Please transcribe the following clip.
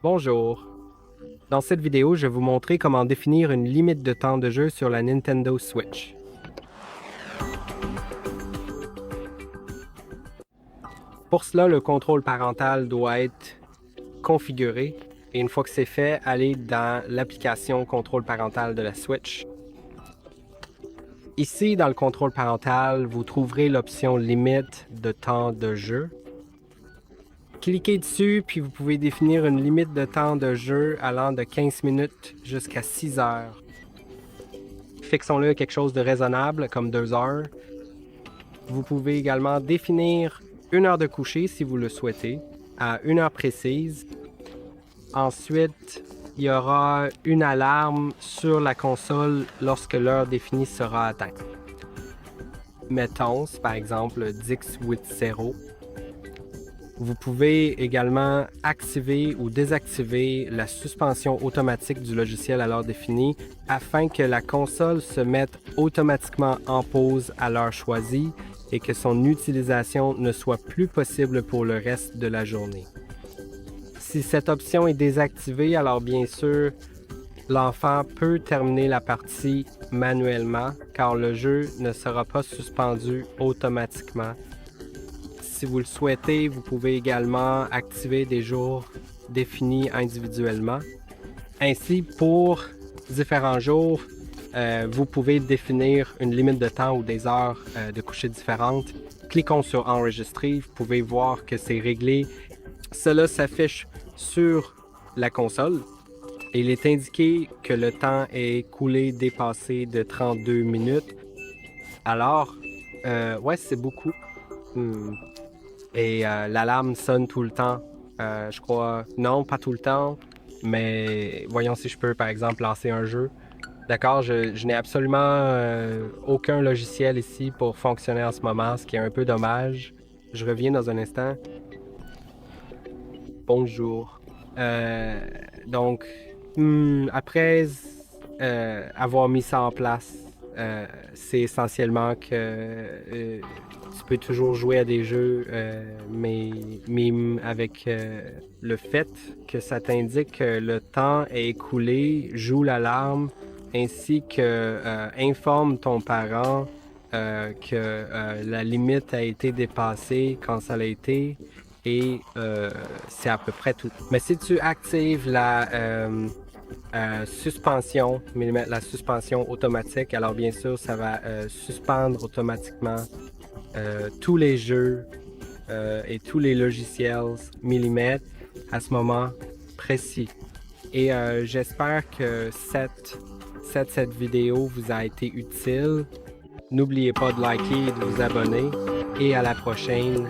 Bonjour. Dans cette vidéo, je vais vous montrer comment définir une limite de temps de jeu sur la Nintendo Switch. Pour cela, le contrôle parental doit être configuré et une fois que c'est fait, aller dans l'application contrôle parental de la Switch. Ici, dans le contrôle parental, vous trouverez l'option limite de temps de jeu. Cliquez dessus, puis vous pouvez définir une limite de temps de jeu allant de 15 minutes jusqu'à 6 heures. Fixons-le à quelque chose de raisonnable, comme 2 heures. Vous pouvez également définir 1 heure de coucher si vous le souhaitez, à 1 heure précise. Ensuite, il y aura une alarme sur la console lorsque l'heure définie sera atteinte. Mettons, par exemple, 10-8-0. Vous pouvez également activer ou désactiver la suspension automatique du logiciel à l'heure définie afin que la console se mette automatiquement en pause à l'heure choisie et que son utilisation ne soit plus possible pour le reste de la journée. Si cette option est désactivée, alors bien sûr, l'enfant peut terminer la partie manuellement car le jeu ne sera pas suspendu automatiquement. Si vous le souhaitez, vous pouvez également activer des jours définis individuellement. Ainsi, pour différents jours, vous pouvez définir une limite de temps ou des heures de coucher différentes. Cliquons sur Enregistrer, vous pouvez voir que c'est réglé. Cela s'affiche sur la console. Il est indiqué que le temps est écoulé dépassé de 32 minutes. Alors, ouais, c'est beaucoup. Et l'alarme sonne tout le temps. Je crois, non, pas tout le temps, mais voyons si je peux, par exemple, lancer un jeu. D'accord, je n'ai absolument aucun logiciel ici pour fonctionner en ce moment, ce qui est un peu dommage. Je reviens dans un instant. Bonjour. Donc, après avoir mis ça en place, c'est essentiellement que tu peux toujours jouer à des jeux, mais avec le fait que ça t'indique que le temps est écoulé, joue l'alarme, ainsi que informe ton parent que la limite a été dépassée quand ça l'a été, et c'est à peu près tout. Mais si tu actives la suspension, la suspension automatique, alors bien sûr, ça va suspendre automatiquement tous les jeux et tous les logiciels millimètres à ce moment précis. Et j'espère que cette vidéo vous a été utile. N'oubliez pas de liker et de vous abonner. Et à la prochaine.